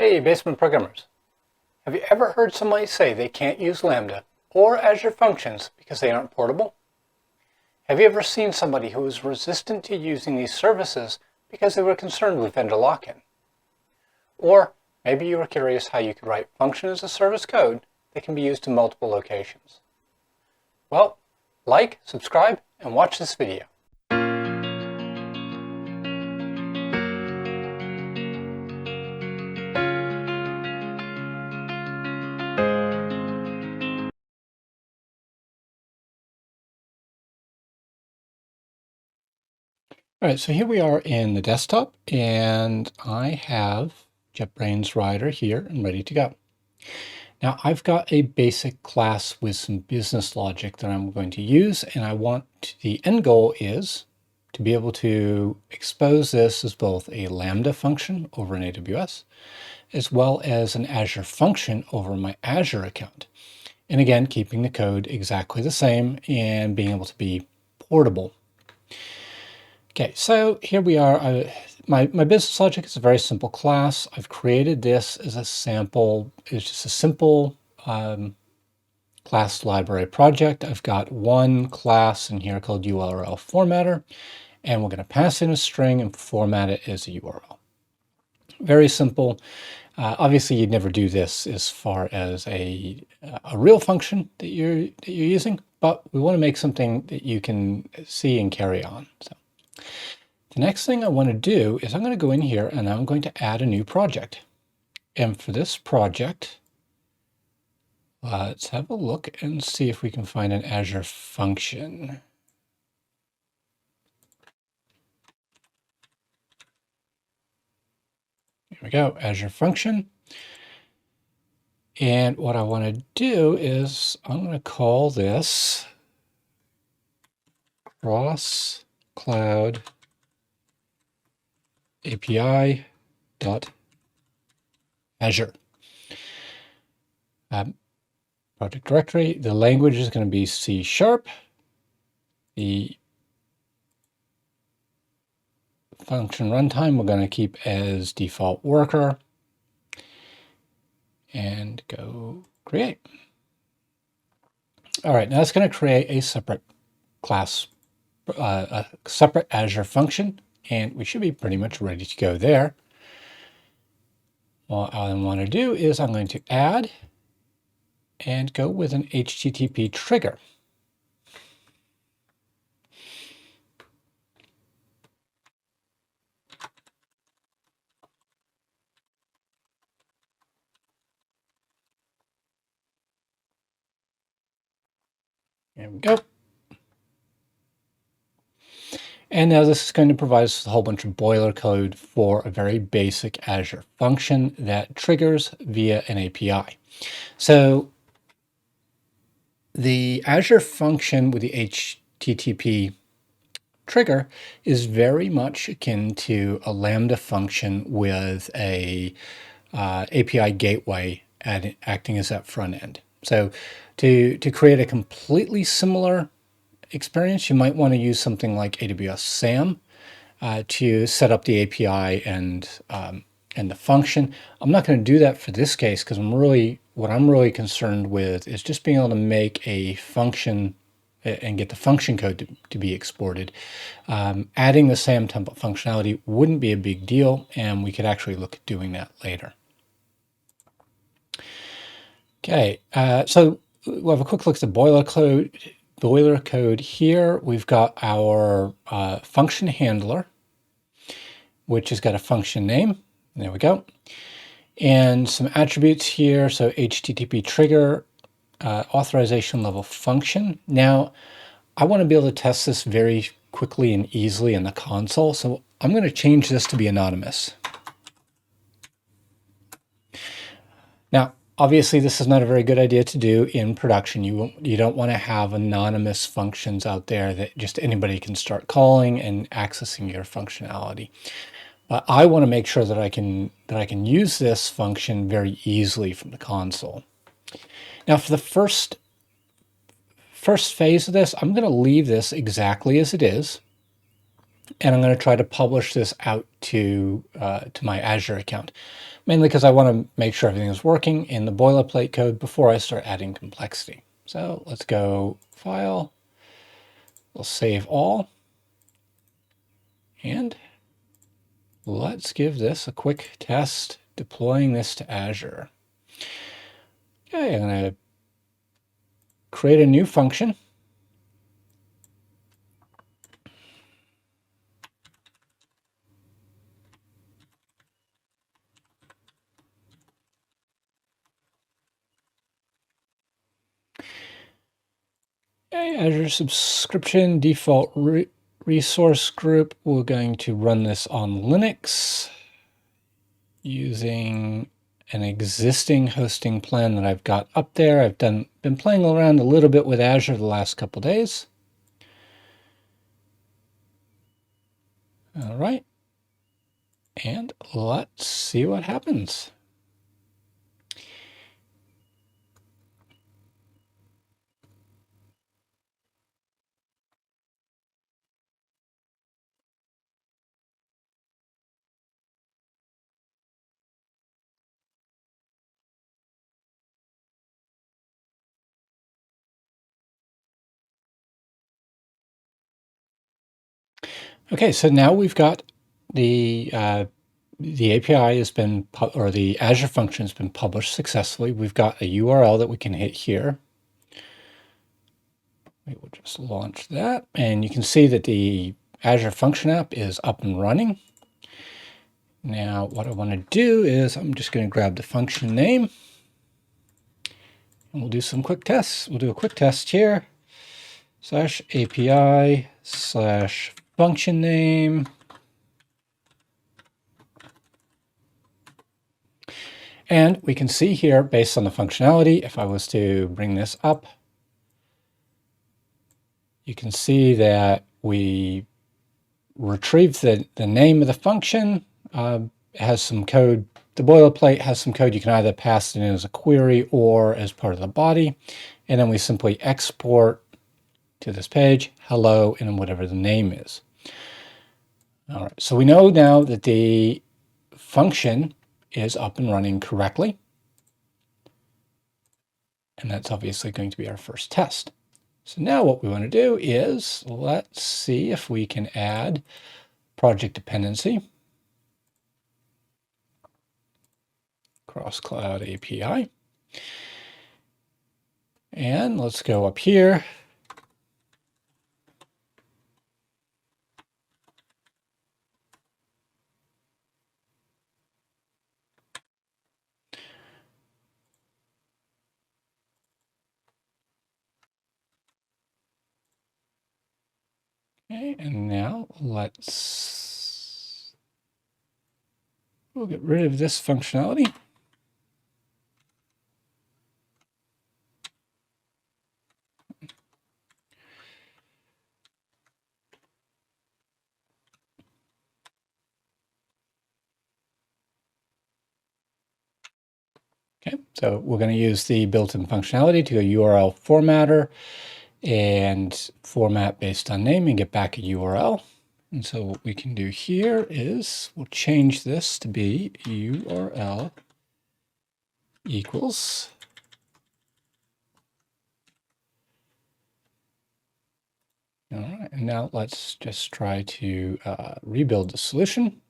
Hey, basement programmers. Have you ever heard somebody say they can't use Lambda or Azure Functions because they aren't portable? Have you ever seen somebody who was resistant to using these services because they were concerned with vendor lock-in? Or maybe you were curious how you could write function as a service code that can be used in multiple locations. Well, like, subscribe, and watch this video. All right, so here we are in the desktop, and I have JetBrains Rider here and ready to go. Now I've got a basic class with some business logic that I'm going to use, and the end goal is to be able to expose this as both a Lambda function over in AWS, as well as an Azure function over my Azure account. And again, keeping the code exactly the same and being able to be portable. Okay, so here we are. My business logic is a very simple class. I've created this as a sample. It's just a simple class library project. I've got one class in here called URL formatter, and we're going to pass in a string and format it as a URL. Very simple. Obviously, you'd never do this as far as a real function that you're using, but we want to make something that you can see and carry on. So the next thing I want to do is I'm going to go in here and I'm going to add a new project. And for this project, let's have a look and see if we can find an Azure function. Here we go, Azure function. And what I want to do is I'm going to call this cross cloud API dot Azure. Project directory. The language is going to be C#. The function runtime we're going to keep as default worker. And go create. All right, now it's going to create a separate class, a separate Azure function, and we should be pretty much ready to go there. What I want to do is I'm going to add and go with an HTTP trigger. There we go. And now this is going to provide us a whole bunch of boiler code for a very basic Azure function that triggers via an API. So the Azure function with the HTTP trigger is very much akin to a Lambda function with a API gateway acting as that front end. So to create a completely similar experience, you might want to use something like AWS SAM to set up the API and the function. I'm not going to do that for this case because what I'm really concerned with is just being able to make a function and get the function code to be exported. Adding the SAM template functionality wouldn't be a big deal, and we could actually look at doing that later. Okay, so we'll have a quick look at the boiler code here. We've got our function handler, which has got a function name. There we go. And some attributes here. So HTTP trigger, authorization level function. Now, I want to be able to test this very quickly and easily in the console. So I'm going to change this to be anonymous. Now, obviously, this is not a very good idea to do in production. You don't want to have anonymous functions out there that just anybody can start calling and accessing your functionality. But I want to make sure that I can use this function very easily from the console. Now, for the first phase of this, I'm going to leave this exactly as it is. And I'm going to try to publish this out to my Azure account, mainly because I want to make sure everything is working in the boilerplate code before I start adding complexity. So let's go File, we'll save all, and let's give this a quick test deploying this to Azure. Okay, I'm going to create a new function. Okay, Azure subscription default resource group. We're going to run this on Linux using an existing hosting plan that I've got up there. I've been playing around a little bit with Azure the last couple days. All right. And let's see what happens. Okay, so now we've got the API has been, or the Azure function has been published successfully. We've got a URL that we can hit here. We will just launch that, and you can see that the Azure Function app is up and running. Now, what I want to do is I'm just going to grab the function name, and we'll do some quick tests. We'll do a quick test here, /API/function name. And we can see here, based on the functionality, if I was to bring this up, you can see that we retrieved the name of the function. It has some code. The boilerplate has some code. You can either pass it in as a query or as part of the body. And then we simply export to this page, hello, and whatever the name is. All right, so we know now that the function is up and running correctly. And that's obviously going to be our first test. So now what we want to do is, let's see if we can add project dependency, cross-cloud API. And let's go up here. Okay, and now we'll get rid of this functionality. Okay, so we're going to use the built-in functionality to go URL formatter and format based on name and get back a URL. And so what we can do here is we'll change this to be URL equals . All right, and now let's just try to rebuild the solution.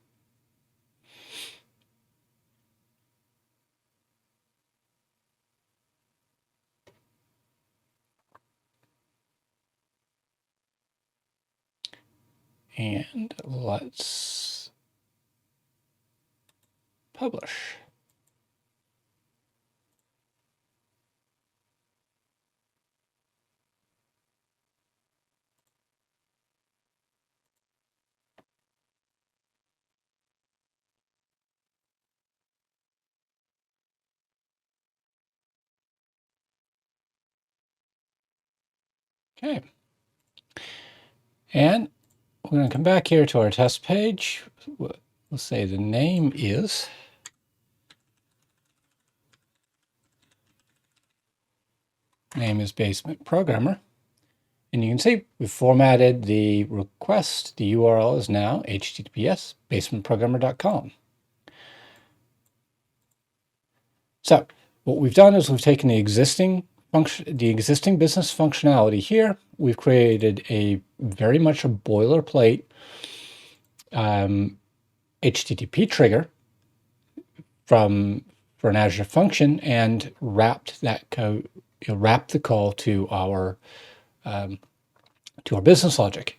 And let's publish. Okay. And we're going to come back here to our test page. We'll say the name is Basement Programmer. And you can see we've formatted the request. The URL is now https://basementprogrammer.com. So what we've done is we've taken the existing business functionality here. We've created a very much a boilerplate HTTP trigger for an Azure function and wrapped that code, wrapped the call to our business logic.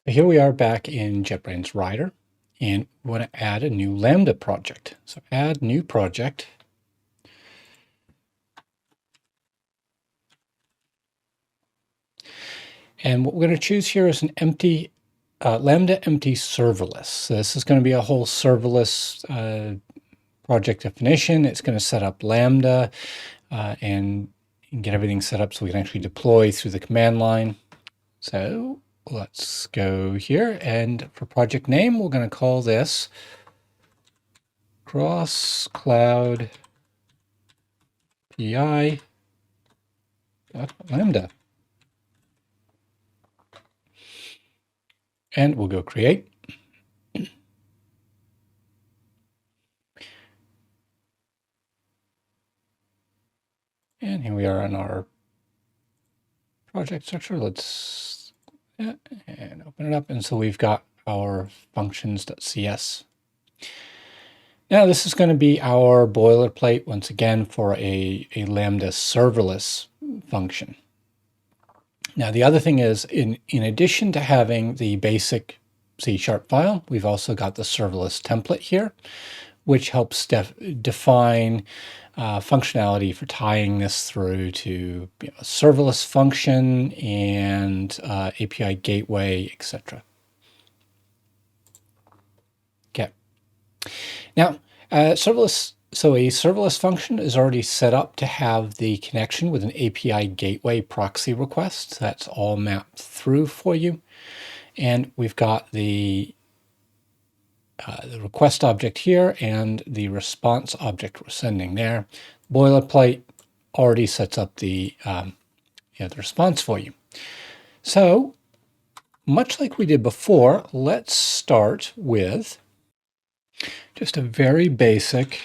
Here we are back in JetBrains Rider, and we want to add a new Lambda project. So add new project. And what we're going to choose here is an empty Lambda empty serverless. So this is going to be a whole serverless project definition. It's going to set up Lambda and get everything set up so we can actually deploy through the command line. So let's go here, and for project name, we're going to call this Cross Cloud PI Lambda. And we'll go create. And here we are on our project structure. Let's and open it up. And so we've got our functions.cs. Now this is going to be our boilerplate once again for a Lambda serverless function. Now the other thing is, in addition to having the basic C# file, we've also got the serverless template here, which helps define functionality for tying this through to a serverless function and API gateway, etc. Okay. Now, a serverless function is already set up to have the connection with an API gateway proxy request. That's all mapped through for you. And we've got the request object here and the response object we're sending there. Boilerplate already sets up the response for you. So much like we did before, let's start with just a very basic,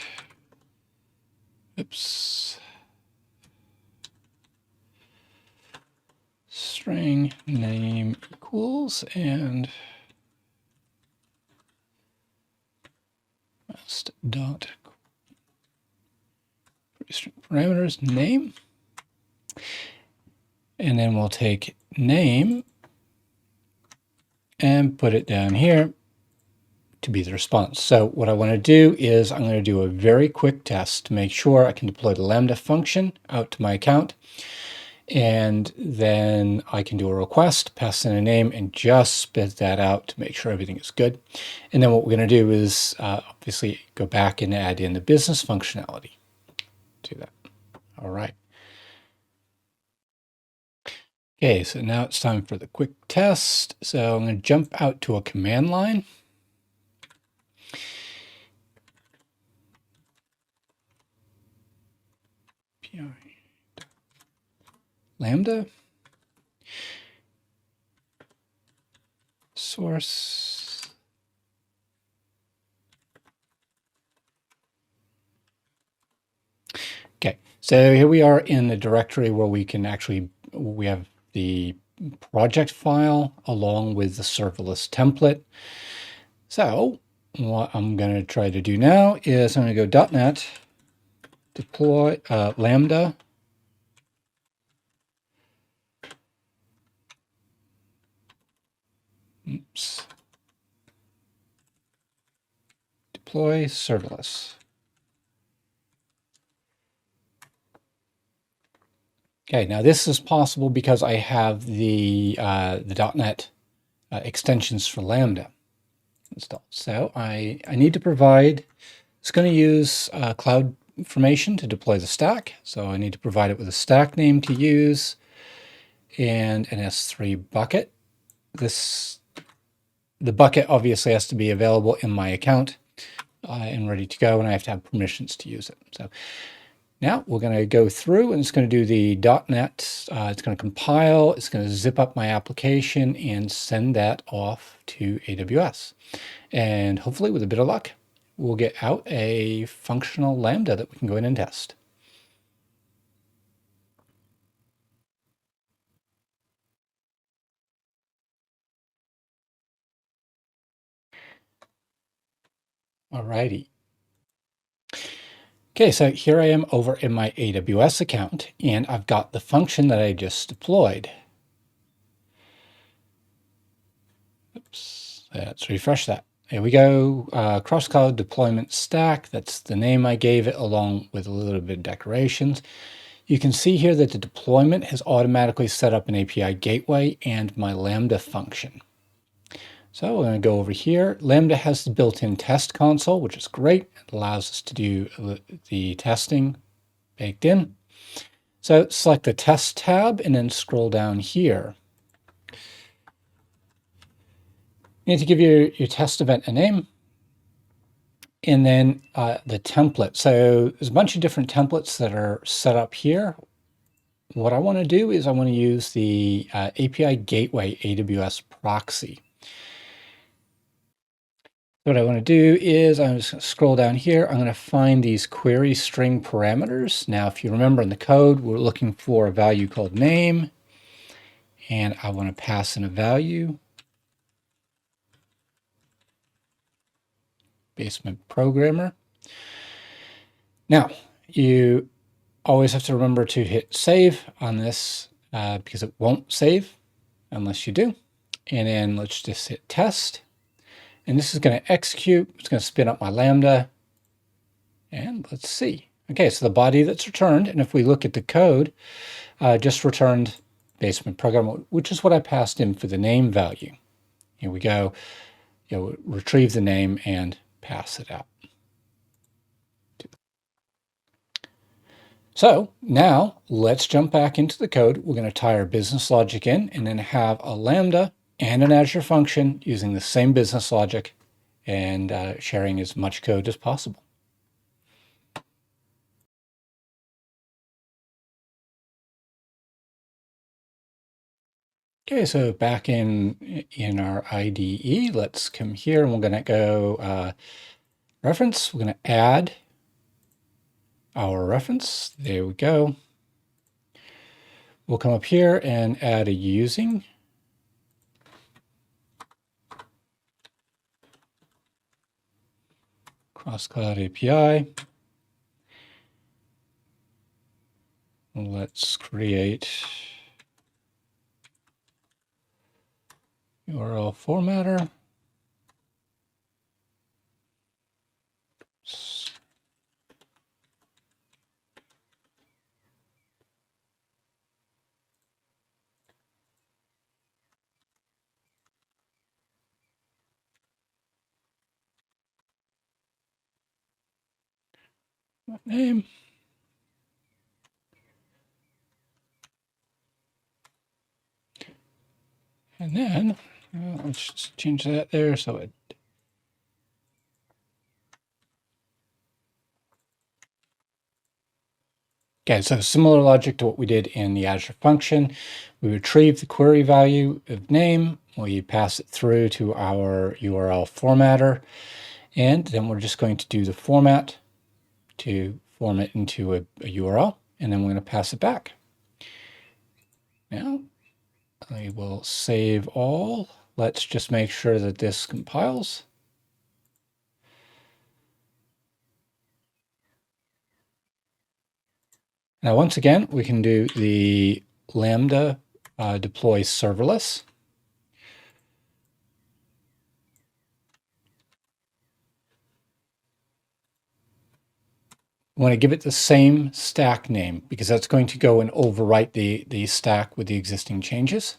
string name equals and dot parameters name, and then we'll take name and put it down here to be the response. So what I want to do is I'm going to do a very quick test to make sure I can deploy the Lambda function out to my account, and then I can do a request, pass in a name, and just spit that out to make sure everything is good. And then what we're going to do is obviously go back and add in the business functionality to that. All right. Okay, so now it's time for the quick test. So I'm going to jump out to a command line. Lambda source okay, so here we are in the directory where we have the project file along with the serverless template. So what I'm going to try to do now is I'm going to go .NET deploy Lambda deploy serverless. Okay, now this is possible because I have the .NET extensions for Lambda installed. So I need to provide, it's going to use CloudFormation to deploy the stack. So I need to provide it with a stack name to use and an S3 bucket. The bucket obviously has to be available in my account. and ready to go, and I have to have permissions to use it. So now we're going to go through and it's going to do the .NET. It's going to compile. It's going to zip up my application and send that off to AWS. And hopefully with a bit of luck, we'll get out a functional Lambda that we can go in and test. Alrighty. Okay, so here I am over in my AWS account, and I've got the function that I just deployed. Oops, let's refresh that. There we go, cross-cloud deployment stack. That's the name I gave it, along with a little bit of decorations. You can see here that the deployment has automatically set up an API gateway and my Lambda function. So we're going to go over here. Lambda has the built-in test console, which is great. It allows us to do the testing baked in. So select the test tab and then scroll down here. You need to give your test event a name and then the template. So there's a bunch of different templates that are set up here. What I want to do is I want to use the API Gateway AWS proxy. What I want to do is I'm just going to scroll down here. I'm going to find these query string parameters. Now, if you remember in the code, we're looking for a value called name, and I want to pass in a value. Basement programmer. Now, you always have to remember to hit save on this because it won't save unless you do. And then let's just hit test. And this is going to execute. It's going to spin up my Lambda. And let's see. Okay, so the body that's returned, and if we look at the code, just returned basement programmer, which is what I passed in for the name value. Here we go. Retrieve the name and pass it out. So now let's jump back into the code. We're going to tie our business logic in and then have a Lambda and an Azure function using the same business logic and sharing as much code as possible. Okay, so back in our IDE, let's come here and we're going to go reference. We're going to add our reference. There we go. We'll come up here and add a using. Cross-cloud API. Let's create URL formatter. Name. And then let's just change that there so it. Okay, so similar logic to what we did in the Azure function. We retrieve the query value of name. We pass it through to our URL formatter. And then we're just going to do the format to form it into a URL. And then we're going to pass it back. Now, I will save all. Let's just make sure that this compiles. Now, once again, we can do the Lambda deploy serverless. We want to give it the same stack name because that's going to go and overwrite the stack with the existing changes.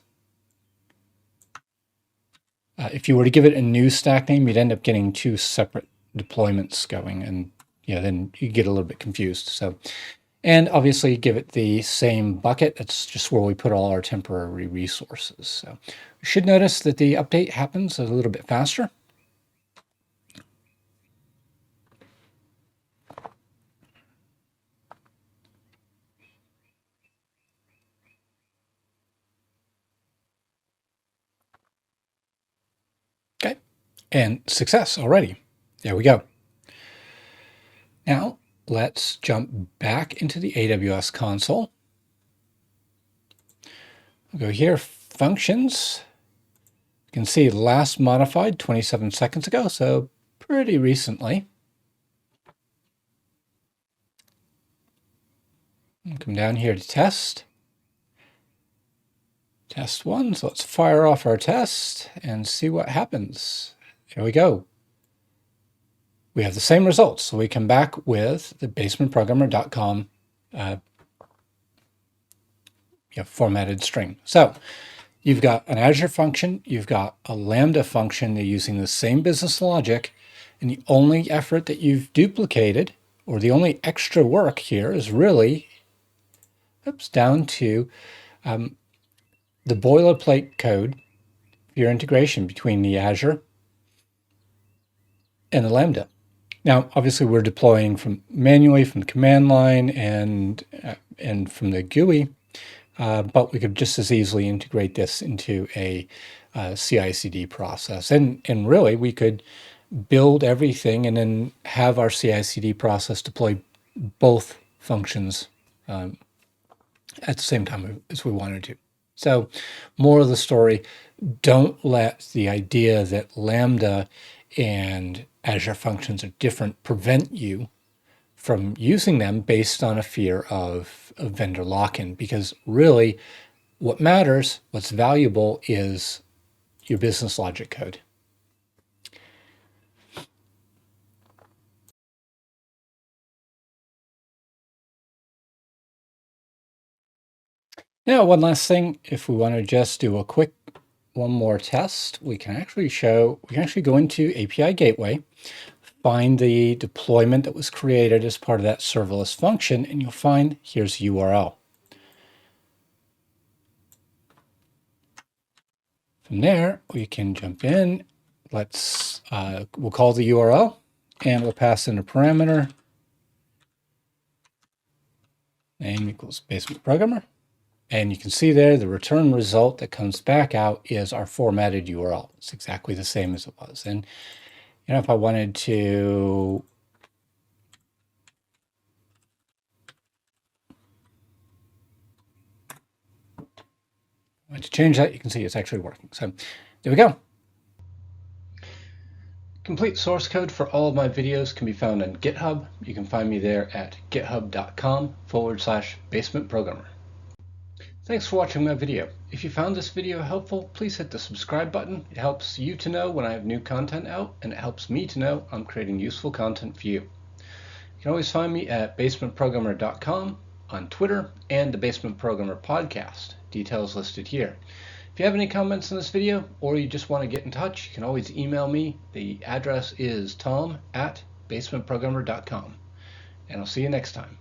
If you were to give it a new stack name, you'd end up getting two separate deployments going, and then you get a little bit confused. So, and obviously give it the same bucket. That's just where we put all our temporary resources. So you should notice that the update happens a little bit faster. And success already. There we go. Now let's jump back into the AWS console. We'll go here, functions. You can see last modified 27 seconds ago, so pretty recently. I'll come down here to test. Test one, so let's fire off our test and see what happens. Here we go. We have the same results. So we come back with the basementprogrammer.com formatted string. So you've got an Azure function, you've got a Lambda function, they're using the same business logic, and the only effort that you've duplicated, or the only extra work here is really down to the boilerplate code for your integration between the Azure and the Lambda. Now, obviously, we're deploying manually from the command line and from the GUI, but we could just as easily integrate this into a CI/CD process. And really, we could build everything and then have our CI/CD process deploy both functions at the same time as we wanted to. So, more of the story, don't let the idea that Lambda and Azure Functions are different prevent you from using them based on a fear of vendor lock-in, because really what matters, what's valuable, is your business logic code. Now, one last thing, if we want to just do a quick one more test, we can actually go into API Gateway, find the deployment that was created as part of that serverless function, and you'll find here's URL. From there, we can jump in. We'll call the URL, and we'll pass in a parameter. Name equals basement programmer. And you can see there the return result that comes back out is our formatted URL. It's exactly the same as it was. And if I wanted to change that, you can see it's actually working. So there we go. Complete source code for all of my videos can be found on GitHub. You can find me there at github.com/basementprogrammer. Thanks for watching my video. If you found this video helpful, please hit the subscribe button. It helps you to know when I have new content out, and it helps me to know I'm creating useful content for you. You can always find me at basementprogrammer.com, on Twitter, and the Basement Programmer podcast. Details listed here. If you have any comments on this video, or you just want to get in touch, you can always email me. The address is tom@basementprogrammer.com. And I'll see you next time.